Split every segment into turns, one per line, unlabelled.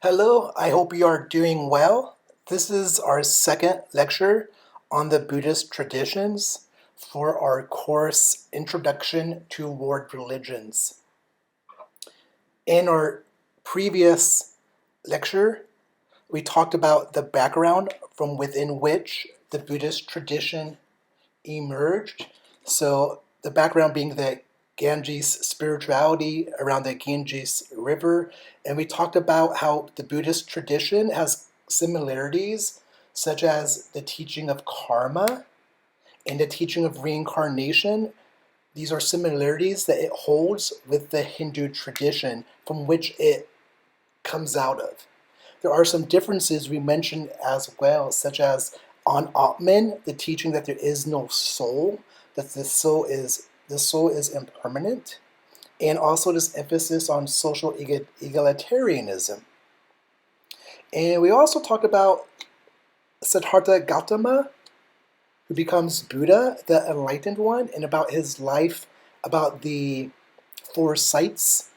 Hello, I hope you are doing well. This is our second lecture on the Buddhist traditions for our course Introduction to World Religions. In our previous lecture, we talked about the background from within which the Buddhist tradition emerged. So the background being the Ganges spirituality around the Ganges River. And we talked about how the Buddhist tradition has similarities, such as the teaching of karma and the teaching of reincarnation. These are similarities that it holds with the Hindu tradition from which it comes out of. There are some differences we mentioned as well, such as on Atman, the teaching that there is no soul, that the soul is impermanent, and also this emphasis on social egalitarianism. And we also talked about Siddhartha Gautama, who becomes Buddha, the enlightened one, and about his life, about the four sights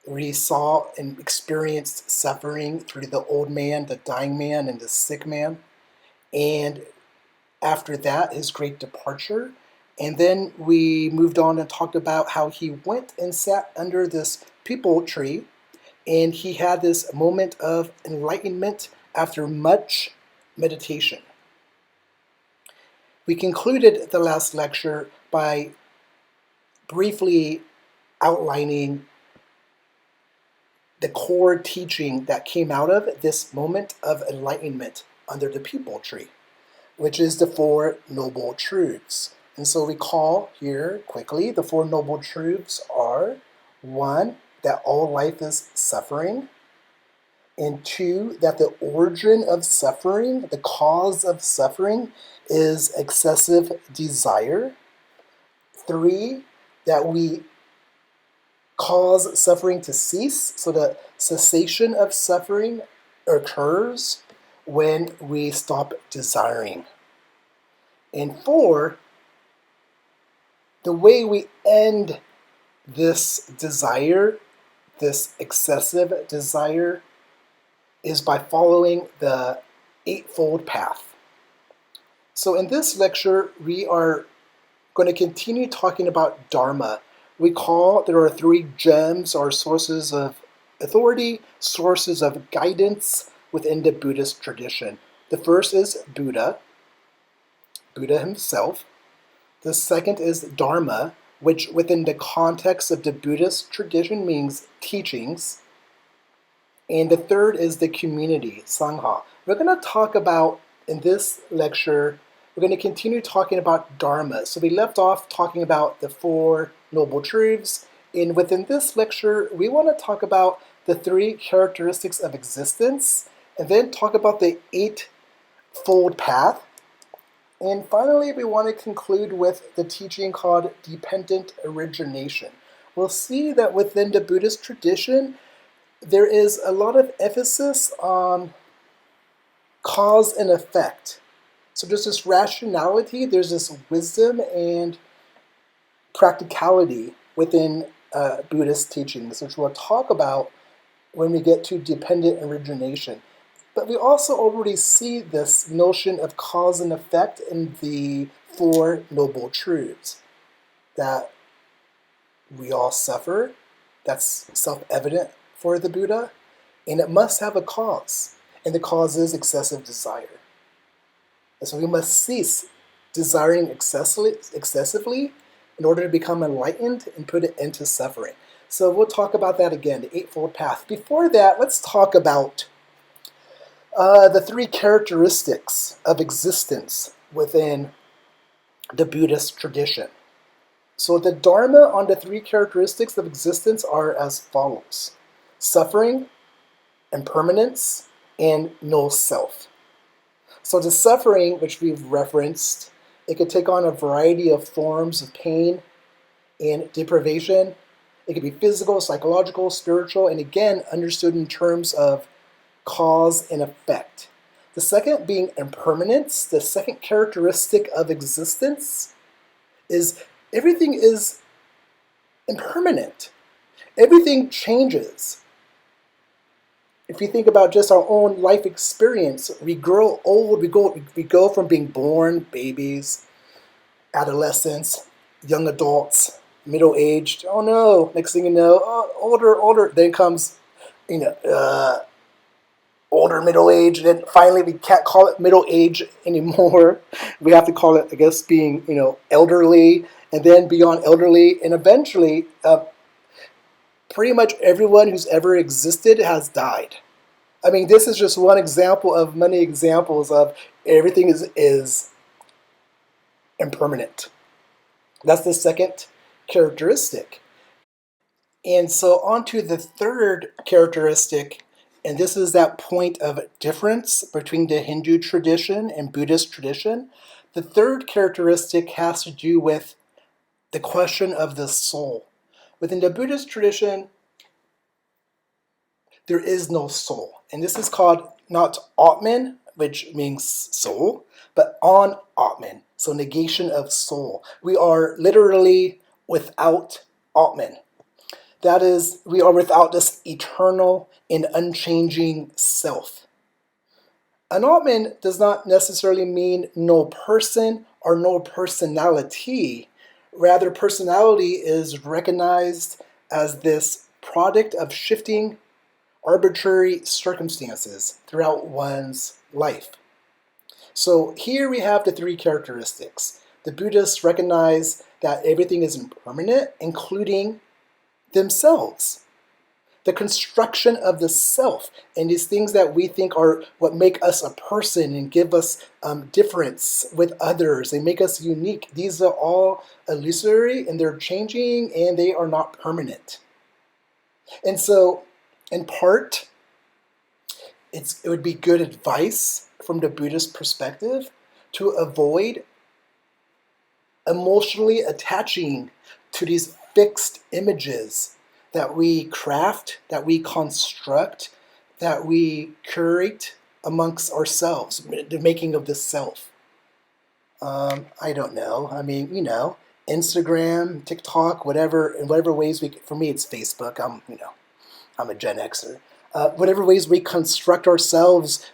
where he saw and experienced suffering through the old man, the dying man, and the sick man. And after that, his great departure. And then we moved on and talked about how he went and sat under this peepal tree, and he had this moment of enlightenment after much meditation. We concluded the last lecture by briefly outlining the core teaching that came out of this moment of enlightenment under the peepal tree, which is the Four Noble Truths. And so recall here quickly, the Four Noble Truths are: 1, that all life is suffering; and 2, that the origin of suffering, the cause of suffering, is excessive desire; 3, that we cause suffering to cease, so the cessation of suffering occurs when we stop desiring; and 4, the way we end this desire, this excessive desire, is by following the Eightfold Path. So in this lecture, we are going to continue talking about Dharma. Recall there are 3 gems or sources of authority, sources of guidance within the Buddhist tradition. The first is Buddha himself. The second is Dharma, which within the context of the Buddhist tradition means teachings. And the third is the community, Sangha. We're going to talk about, in this lecture, we're going to continue talking about Dharma. So we left off talking about the Four Noble Truths, and within this lecture, we want to talk about the 3 characteristics of existence, and then talk about the Eightfold Path. And finally, we want to conclude with the teaching called Dependent Origination. We'll see that within the Buddhist tradition, there is a lot of emphasis on cause and effect. So there's this rationality, there's this wisdom and practicality within Buddhist teachings, which we'll talk about when we get to dependent origination. But we also already see this notion of cause and effect in the Four Noble Truths. That we all suffer, that's self-evident for the Buddha, and it must have a cause, and the cause is excessive desire. And so we must cease desiring excessively in order to become enlightened and put it into suffering. So we'll talk about that again, the Eightfold Path. Before that, let's talk about the 3 characteristics of existence within the Buddhist tradition. So the Dharma on the 3 characteristics of existence are as follows: suffering, impermanence, and no self. So the suffering, which we've referenced, it could take on a variety of forms of pain and deprivation. It could be physical, psychological, spiritual, and again, understood in terms of cause and effect. The second being impermanence, the second characteristic of existence is everything is impermanent. Everything changes. if you think about just our own life experience, we grow old, we go from being born babies, adolescents, young adults, middle-aged. Oh no! Next thing you know, oh, older. Then comes, you know, older, middle age. Then finally, we can't call it middle age anymore. We have to call it, I guess, being elderly, and then beyond elderly, and eventually, pretty much everyone who's ever existed has died. I mean, this is just one example of many examples of everything is impermanent. That's the second characteristic. And so on to the third characteristic, and this is that point of difference between the Hindu tradition and Buddhist tradition. The third characteristic has to do with the question of the soul. Within the Buddhist tradition, there is no soul. And this is called not Atman, which means soul, but on Atman, so negation of soul. We are literally without Atman. That is, we are without this eternal and unchanging self. An Atman does not necessarily mean no person or no personality. Rather, personality is recognized as this product of shifting arbitrary circumstances throughout one's life. So here we have the three characteristics. The Buddhists recognize that everything is impermanent, including themselves. The construction of the self and these things that we think are what make us a person and give us difference with others. They make us unique. These are all illusory and they're changing and they are not permanent. And so, in part, it would be good advice from the Buddhist perspective to avoid emotionally attaching to these fixed images that we craft, that we construct, that we curate amongst ourselves, the making of the self. I don't know. I mean, Instagram, TikTok, whatever, in whatever ways for me, it's Facebook. I'm a Gen Xer. Whatever ways we construct ourselves,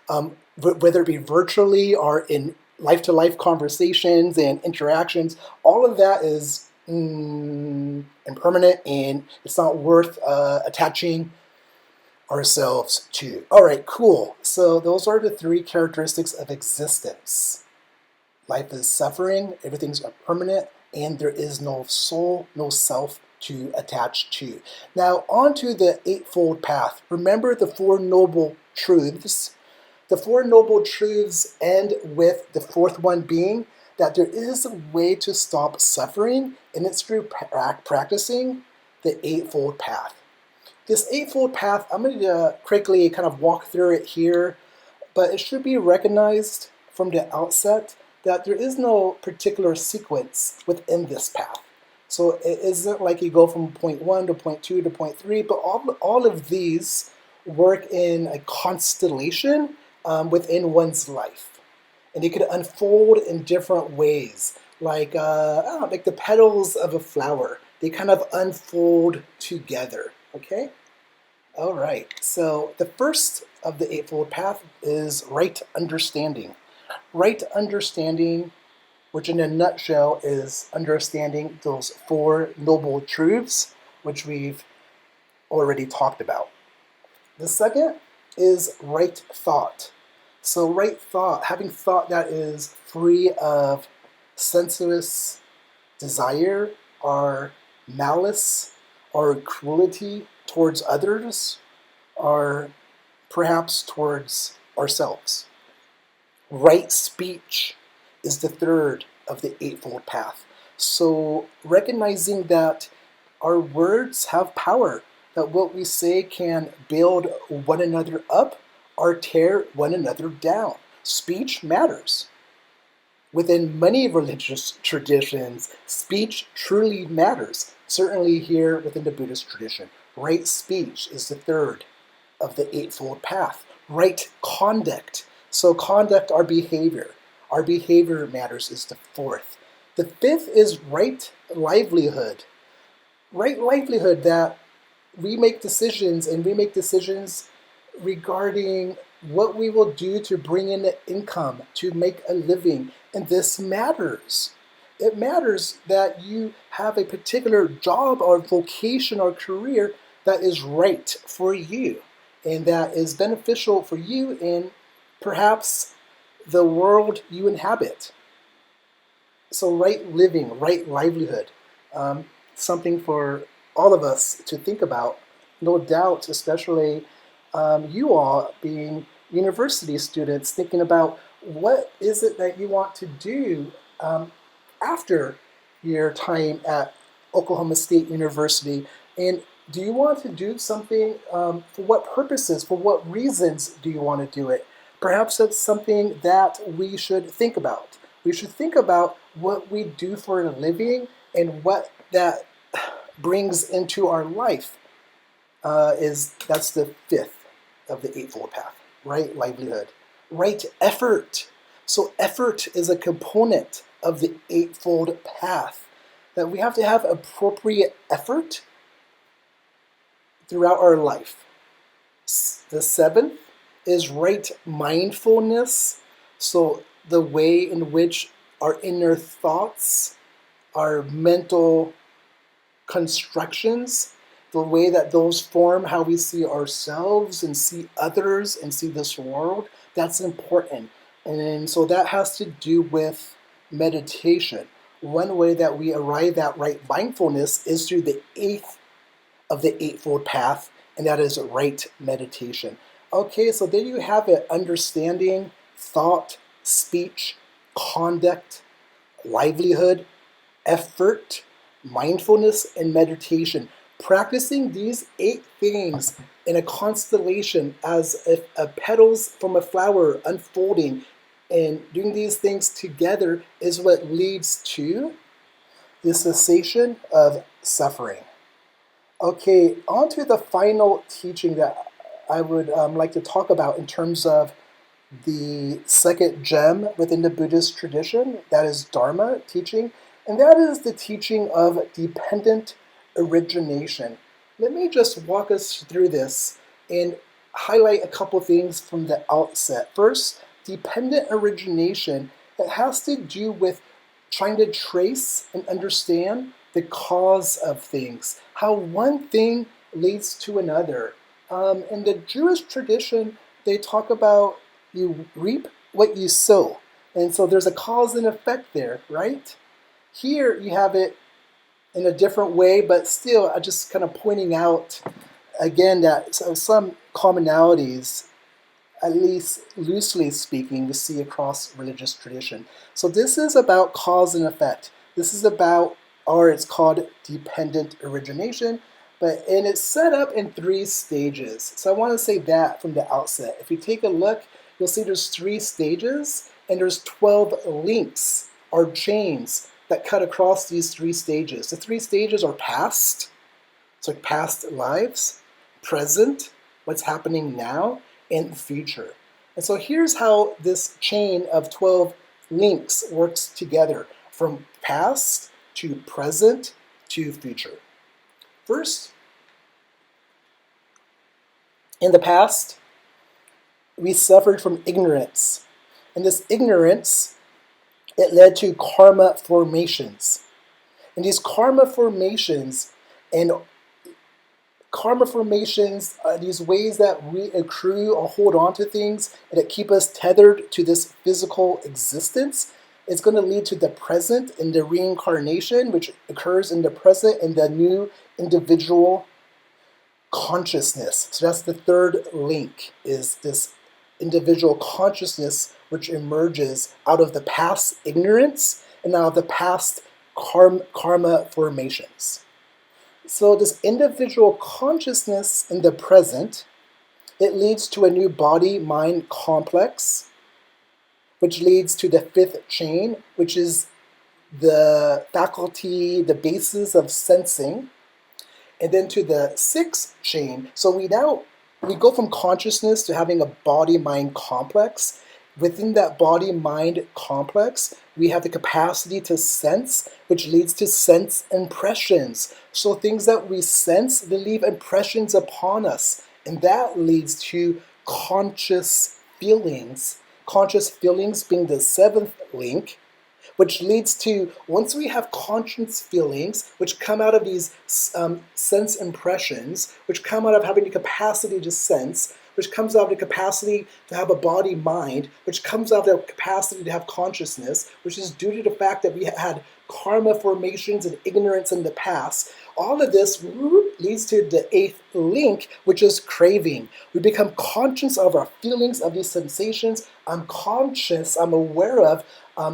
whether it be virtually or in life-to-life conversations and interactions, all of that is impermanent and it's not worth attaching ourselves to. All right, cool. So those are the three characteristics of existence. Life is suffering, everything's impermanent, and there is no soul, no self to attach to. Now, on to the Eightfold Path. Remember the Four Noble Truths. The Four Noble Truths end with the fourth one being that there is a way to stop suffering, and it's through practicing the Eightfold Path. This Eightfold Path, I'm going to quickly kind of walk through it here, but it should be recognized from the outset that there is no particular sequence within this path. So it isn't like you go from point 1 to point 2 to point 3, but all of these work in a constellation within one's life. And they could unfold in different ways, like like the petals of a flower. They kind of unfold together, okay? All right, so the first of the Eightfold Path is right understanding. Right understanding, which in a nutshell is understanding those four noble truths, which we've already talked about. The second is right thought. So right thought, having thought that is free of sensuous desire or malice or cruelty towards others or perhaps towards ourselves. Right speech is the third of the Eightfold Path. So recognizing that our words have power, that what we say can build one another up or tear one another down. Speech matters. Within many religious traditions, speech truly matters. Certainly here within the Buddhist tradition. Right speech is the third of the Eightfold Path. Right conduct. So conduct, our behavior. Our behavior matters is the fourth. The fifth is right livelihood. Right livelihood, that we make decisions and we make decisions regarding what we will do to bring in income, to make a living. And this matters. It matters that you have a particular job or vocation or career that is right for you and that is beneficial for you in perhaps the world you inhabit. So right living, right livelihood, something for all of us to think about. No doubt, especially you all being university students, thinking about what is it that you want to do after your time at Oklahoma State University, and do you want to do something for what purposes, for what reasons do you want to do it? Perhaps that's something that we should think about. We should think about what we do for a living and what that brings into our life. That's the fifth of the Eightfold Path, right livelihood, right effort. So effort is a component of the Eightfold Path, that we have to have appropriate effort throughout our life. The seventh is right mindfulness. So the way in which our inner thoughts, our mental constructions, the way that those form how we see ourselves and see others and see this world, that's important. And so that has to do with meditation. One way that we arrive at right mindfulness is through the eighth of the Eightfold Path, and that is right meditation. Okay, so there you have it: understanding, thought, speech, conduct, livelihood, effort, mindfulness, and meditation. Practicing these 8 things in a constellation as if petals from a flower unfolding, and doing these things together is what leads to the cessation of suffering. Okay, on to the final teaching that I would like to talk about in terms of the second gem within the Buddhist tradition, that is Dharma teaching, and that is the teaching of dependent origination. Let me just walk us through this and highlight a couple things from the outset. First, dependent origination, it has to do with trying to trace and understand the cause of things, how one thing leads to another. In the Jewish tradition, they talk about you reap what you sow. And so there's a cause and effect there, right? Here you have it in a different way, but still I'm just kind of pointing out again that some commonalities, at least loosely speaking, we see across religious tradition. So this is about cause and effect. This is about, or it's called dependent origination, and it's set up in 3 stages. So I want to say that from the outset. If you take a look, you'll see there's 3 stages, and there's 12 links or chains that cut across these 3 stages. The 3 stages are past, so past lives, present, what's happening now, and future. And so here's how this chain of 12 links works together, from past to present to future. First, in the past, we suffered from ignorance. And this ignorance, it led to karma formations. And these karma formations are these ways that we accrue or hold on to things and that keep us tethered to this physical existence. It's going to lead to the present and the reincarnation, which occurs in the present in the new individual consciousness. So that's the third link, is this individual consciousness which emerges out of the past ignorance and out of the past karma formations. So this individual consciousness in the present, it leads to a new body-mind complex, which leads to the 5th chain, which is the faculty, the basis of sensing, and then to the 6th chain. So we go from consciousness to having a body-mind complex. Within that body-mind complex, we have the capacity to sense, which leads to sense impressions. So things that we sense, they leave impressions upon us. And that leads to conscious feelings. Conscious feelings being the seventh link, which leads to, once we have conscious feelings, which come out of these sense impressions, which come out of having the capacity to sense, which comes out of the capacity to have a body mind, which comes out of the capacity to have consciousness, which is due to the fact that we had karma formations and ignorance in the past. All of this leads to the eighth link, which is craving. We become conscious of our feelings, of these sensations. I'm conscious, I'm aware of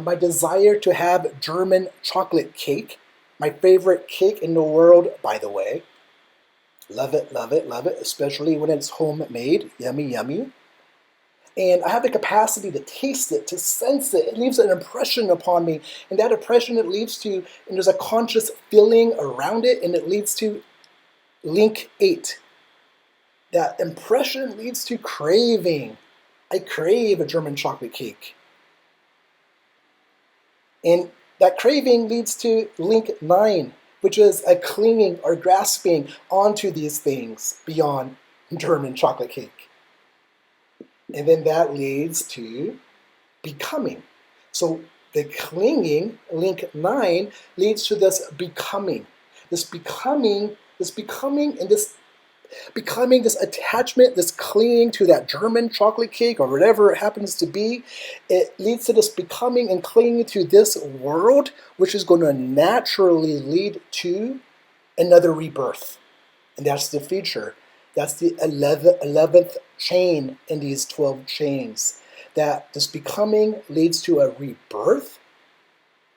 my desire to have German chocolate cake, my favorite cake in the world, by the way. Love it, love it, love it, especially when it's homemade. Yummy, yummy. And I have the capacity to taste it, to sense it. It leaves an impression upon me. And that impression, it leads to, and there's a conscious feeling around it, and it leads to link 8. That impression leads to craving. I crave a German chocolate cake. And that craving leads to link 9, which is a clinging or grasping onto these things beyond German chocolate cake. And then that leads to becoming. So the clinging, link 9, leads to this becoming. This becoming, and this becoming, this attachment, this clinging to that German chocolate cake or whatever it happens to be, it leads to this becoming and clinging to this world, which is going to naturally lead to another rebirth. And that's the future. That's the 11th chain in these 12 chains. That this becoming leads to a rebirth,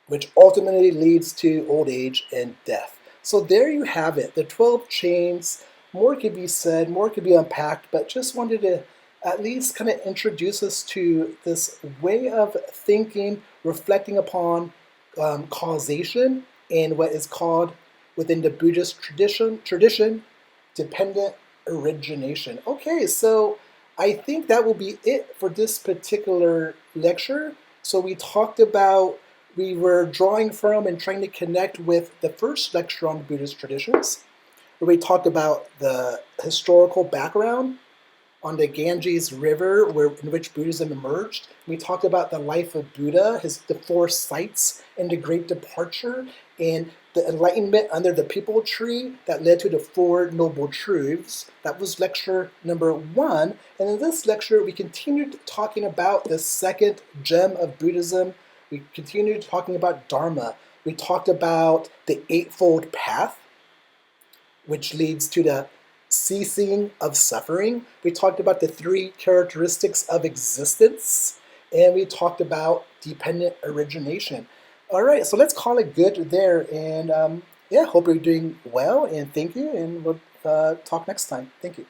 which ultimately leads to old age and death. So there you have it, the 12 chains. More could be said, more could be unpacked, but just wanted to at least kind of introduce us to this way of thinking, reflecting upon causation and what is called within the Buddhist tradition, dependent origination. Okay, so I think that will be it for this particular lecture. So we talked about, we were drawing from and trying to connect with the first lecture on Buddhist traditions, where we talked about the historical background on the Ganges River in which Buddhism emerged. We talked about the life of Buddha, the 4 sights and the Great Departure, and the enlightenment under the People Tree that led to the 4 Noble Truths. That was lecture number 1. And in this lecture, we continued talking about the second gem of Buddhism. We continued talking about Dharma. We talked about the Eightfold Path, which leads to the ceasing of suffering. We talked about the 3 characteristics of existence, and we talked about dependent origination. All right, so let's call it good there, and yeah, hope you're doing well, and thank you, and we'll talk next time. Thank you.